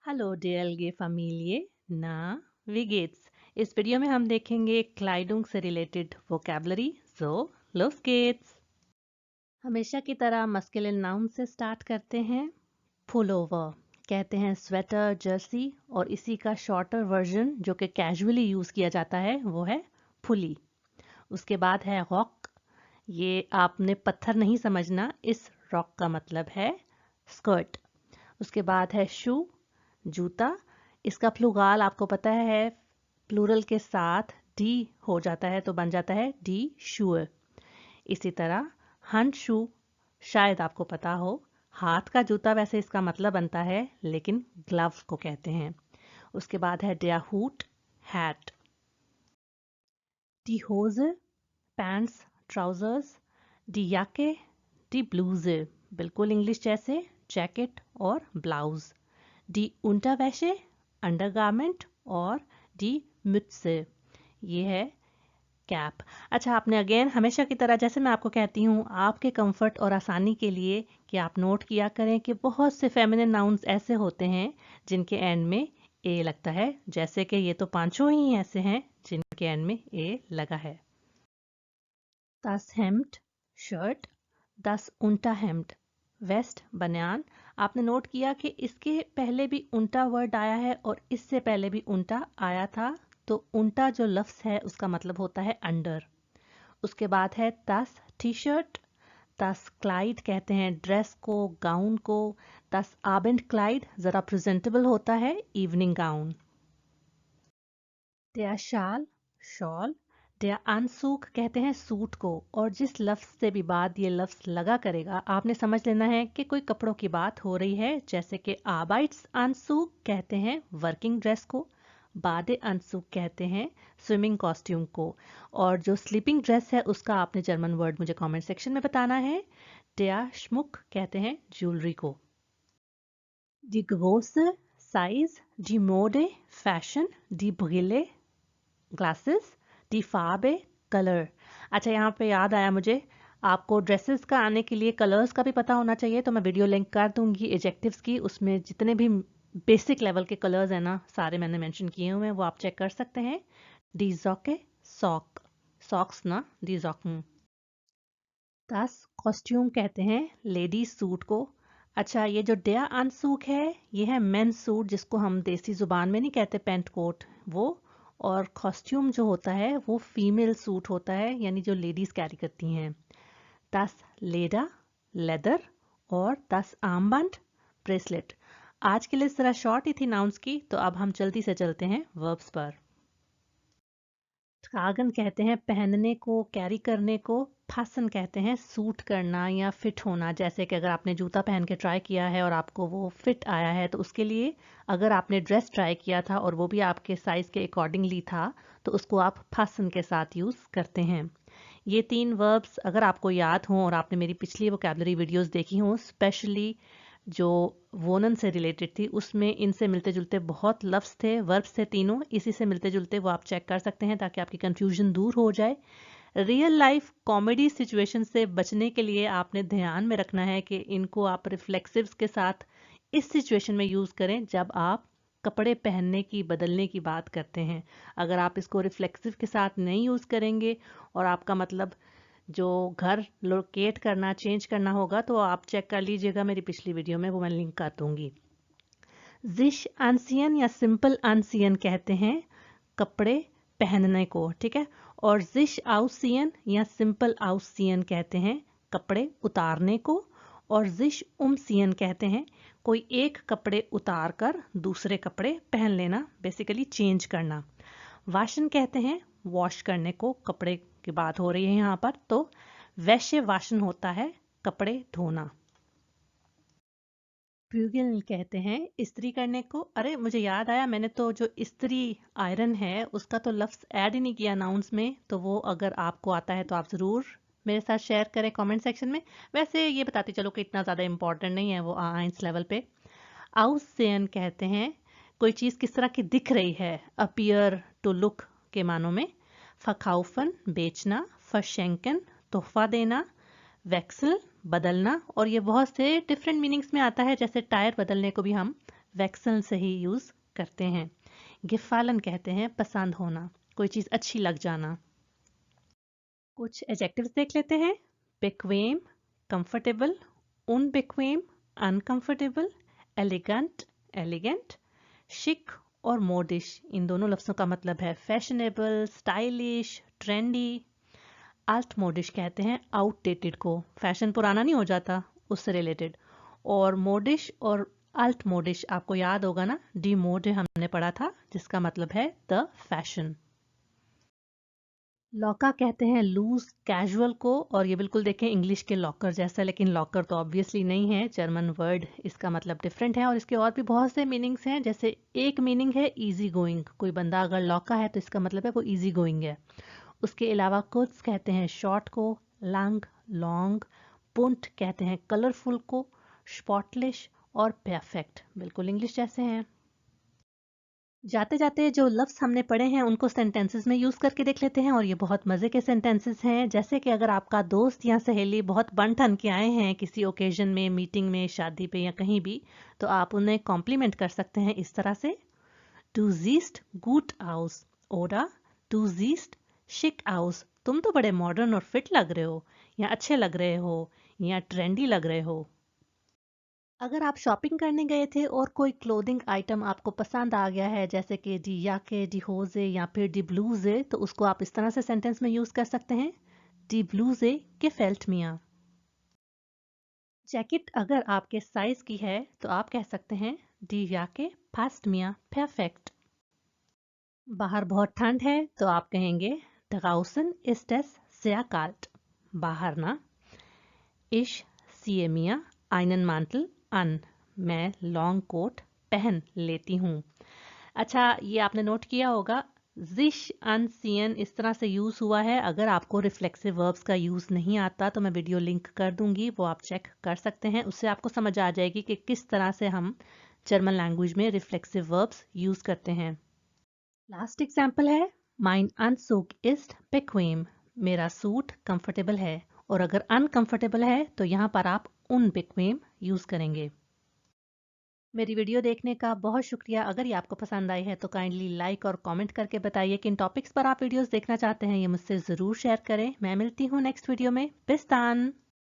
Hallo DLG Familie, na, wie geht's? इस video में हम देखेंगे क्लाइडुंग से related vocabulary, so los geht's! हमेशा की तरह मस्कुलिन नाउन से स्टार्ट करते हैं। पुलोवर कहते हैं स्वेटर, जर्सी और इसी का शॉर्टर वर्जन जो कि कैजुअली यूज किया जाता है वो है पुली। उसके बाद है रॉक। ये आपने पत्थर नहीं समझना, इस रॉक का मतलब है स्कर्ट। उसके बाद है शू, जूता। इसका प्लूराल आपको पता है, प्लूरल के साथ डी हो जाता है तो बन जाता है डी शूअर। इसी तरह हंड शू, शायद आपको पता हो, हाथ का जूता वैसे इसका मतलब बनता है लेकिन ग्लव्स को कहते हैं। उसके बाद है der Hut, hat. die Hose, pants, trousers. die Jacke, die Bluse, बिल्कुल इंग्लिश जैसे जैकेट और ब्लाउज। die Unterwäsche, undergarment. और die Mütze, ये है कैप। अच्छा, आपने अगेन हमेशा की तरह जैसे मैं आपको कहती हूँ आपके कंफर्ट और आसानी के लिए कि आप नोट किया करें कि बहुत से फेमिनिन नाउन्स ऐसे होते हैं जिनके एंड में ए लगता है, जैसे कि ये तो पांचों ही ऐसे हैं जिनके एंड में ए लगा है। Das Hemd, shirt. das Unterhemd, vest, बनियान। आपने नोट किया कि इसके पहले भी उल्टा वर्ड आया है और इससे पहले भी उल्टा आया था, तो उल्टा जो लफ्ज है उसका मतलब होता है अंडर। उसके बाद है das T shirt. das Clyde कहते हैं ड्रेस को, गाउन को। das Abendkleid जरा प्रेजेंटेबल होता है, इवनिंग गाउन। der शाल, शॉल। der Anzug कहते हैं सूट को, और जिस लफ्ज से भी बाद ये लफ्ज लगा करेगा आपने समझ लेना है कि कोई कपड़ों की बात हो रही है, जैसे कि Arbeitsanzug कहते हैं वर्किंग ड्रेस को, Badeanzug कहते हैं स्विमिंग कॉस्ट्यूम को, और जो स्लीपिंग ड्रेस है उसका आपने जर्मन वर्ड मुझे कमेंट सेक्शन में बताना है। der Schmuck कहते हैं ज्वेलरी को। die Größe, size. die Mode, fashion. die Brille, glasses. दी फार्बे, कलर। अच्छा, यहाँ पे याद आया मुझे, आपको ड्रेसेस का आने के लिए कलर्स का भी पता होना चाहिए, तो मैं वीडियो लिंक कर दूंगी एडजेक्टिव्स की, उसमें जितने भी बेसिक लेवल के कलर्स हैं ना सारे मैंने मेंशन किए हुए हैं, वो आप चेक कर सकते हैं। डी जॉके, सॉक, सॉक्स ना, डी जॉकन। दस कॉस्ट्यूम कहते हैं लेडीज सूट को। अच्छा, ये जो डेया अनसूक है ये है मेन सूट, जिसको हम देसी जुबान में नहीं कहते पेंट कोट, वो। और कॉस्ट्यूम जो होता है वो फीमेल सूट होता है, यानी जो लेडीज कैरी करती हैं। 10 लेडा, लेदर। और 10 आर्मबंड, ब्रेसलेट। आज के लिए जरा शॉर्ट ही थी नाउन्स की, तो अब हम जल्दी से चलते हैं वर्ब्स पर। ट्रागन कहते हैं पहनने को, कैरी करने को। फासन कहते हैं सूट करना या फिट होना, जैसे कि अगर आपने जूता पहन के ट्राई किया है और आपको वो फिट आया है, तो उसके लिए अगर आपने ड्रेस ट्राई किया था और वो भी आपके साइज के अकॉर्डिंगली था, तो उसको आप फासन के साथ यूज करते हैं। ये 3 वर्ब्स अगर आपको याद हों और आपने मेरी पिछली वोकैबलरी वीडियोस देखी हों, स्पेशली जो वोनन से रिलेटेड थी, उसमें इनसे मिलते जुलते बहुत लफ्ज थे, वर्ब्स थे तीनों इसी से मिलते जुलते, वो आप चेक कर सकते हैं ताकि आपकी कंफ्यूजन दूर हो जाए। रियल लाइफ कॉमेडी सिचुएशन से बचने के लिए आपने ध्यान में रखना है कि इनको आप रिफ्लेक्सिव्स के साथ इस सिचुएशन में यूज करें जब आप कपड़े पहनने की, बदलने की बात करते हैं। अगर आप इसको रिफ्लेक्सिव के साथ नहीं यूज करेंगे और आपका मतलब जो घर लोकेट करना, चेंज करना होगा, तो आप चेक कर लीजिएगा मेरी पिछली वीडियो में, वो मैं लिंक कर दूंगी। जिश आंसियन या सिंपल आंसियन कहते हैं कपड़े पहनने को, ठीक है। और जिश आउसियन या सिंपल आउसियन कहते हैं कपड़े उतारने को। और जिश उमसियन कहते हैं कोई एक कपड़े उतार कर दूसरे कपड़े पहन लेना, बेसिकली चेंज करना। वाशन कहते हैं वॉश करने को, कपड़े की बात हो रही है यहाँ पर, तो वैश्य वाशन होता है कपड़े धोना। प्यूगिल कहते हैं इस्त्री करने को। अरे मुझे याद आया, मैंने तो जो इस्त्री आयरन है उसका तो लफ्ज ऐड ही नहीं किया नाउन्स में, तो वो अगर आपको आता है तो आप ज़रूर मेरे साथ शेयर करें कमेंट सेक्शन में। वैसे ये बताते चलो कि इतना ज़्यादा इंपॉर्टेंट नहीं है वो आइंस लेवल पे। आउसेन कहते हैं कोई चीज़ किस तरह की दिख रही है, अपीयर टू लुक के मानों में। फकाउफन, बेचना। फशेंकन, तोहफा देना। वैक्सल, बदलना। और ये बहुत से डिफरेंट मीनिंग्स में आता है, जैसे टायर बदलने को भी हम वैक्सन से ही यूज करते हैं। gefallen कहते हैं पसंद होना, कोई चीज अच्छी लग जाना। कुछ एडजेक्टिव्स देख लेते हैं। bequem comfortable, unbequem uncomfortable, elegant elegant, शिक और मोडिश, इन दोनों लफ्जों का मतलब है फैशनेबल, स्टाइलिश, ट्रेंडी। आल्ट मोडिश कहते हैं आउटडेटेड को, फैशन पुराना नहीं हो जाता उससे रिलेटेड। और मोडिश और अल्ट मोडिश आपको याद होगा ना, डी मोड हमने पढ़ा था जिसका मतलब है द फैशन। लॉका कहते हैं लूज कैजुअल को, और ये बिल्कुल देखें इंग्लिश के लॉकर जैसा, लेकिन लॉकर तो ऑब्वियसली नहीं है, जर्मन वर्ड, इसका मतलब डिफरेंट है और इसके और भी बहुत से मीनिंग्स हैं। जैसे एक मीनिंग है इजी गोइंग, कोई बंदा अगर लॉका है तो इसका मतलब है वो इजी गोइंग है। उसके अलावा कुर्स कहते हैं शॉर्ट को, लंग लॉन्ग, पुंट कहते हैं कलरफुल को, स्पॉटलिश और परफेक्ट, बिल्कुल इंग्लिश जैसे हैं। जाते जाते जो लफ्ज हमने पढ़े हैं उनको सेंटेंसेस में यूज करके देख लेते हैं, और ये बहुत मजे के सेंटेंसेस हैं। जैसे कि अगर आपका दोस्त या सहेली बहुत बन ठन के आए हैं किसी ओकेजन में, मीटिंग में, शादी पे या कहीं भी, तो आप उन्हें कॉम्प्लीमेंट कर सकते हैं इस तरह से, Du siehst gut aus, oder Du siehst schick aus, तुम तो बड़े मॉडर्न और फिट लग रहे हो, या अच्छे लग रहे हो, या ट्रेंडी लग रहे हो। अगर आप शॉपिंग करने गए थे और कोई क्लोथिंग आइटम आपको पसंद आ गया है, जैसे कि डी याके, डी होजे या फिर डी ब्लूजे, तो उसको आप इस तरह से सेंटेंस में यूज कर सकते हैं, D BlueJ gefällt mir। Jacket अगर आपके साइज की है तो आप कह सकते हैं डी याके passt mir perfekt। बाहर बहुत ठंड है तो आप कहेंगे draußen ist es sehr kalt। बाहर ना। Ich ziehe mir einen Mantel an। मैं लॉन्ग कोट पहन लेती हूँ। अच्छा, ये आपने नोट किया होगा, जिश अनसियन इस तरह से यूज हुआ है। अगर आपको रिफ्लेक्सिव वर्ब्स का यूज नहीं आता तो मैं वीडियो लिंक कर दूंगी, वो आप चेक कर सकते हैं, उससे आपको समझ आ जाएगी कि किस तरह से हम जर्मन लैंग्वेज में रिफ्लेक्सिव वर्ब्स यूज करते हैं। लास्ट एग्जाम्पल है Mein Anzug ist bequem। मेरा सूट कंफर्टेबल है, और अगर अनकंफर्टेबल है तो यहाँ पर आप unbequem यूज करेंगे। मेरी वीडियो देखने का बहुत शुक्रिया। अगर ये आपको पसंद आई है तो काइंडली लाइक और कमेंट करके बताइए किन टॉपिक्स पर आप वीडियोस देखना चाहते हैं, ये मुझसे ज़रूर शेयर करें। मैं मिलती हूँ नेक्स्ट वीडियो में। बिस्तान।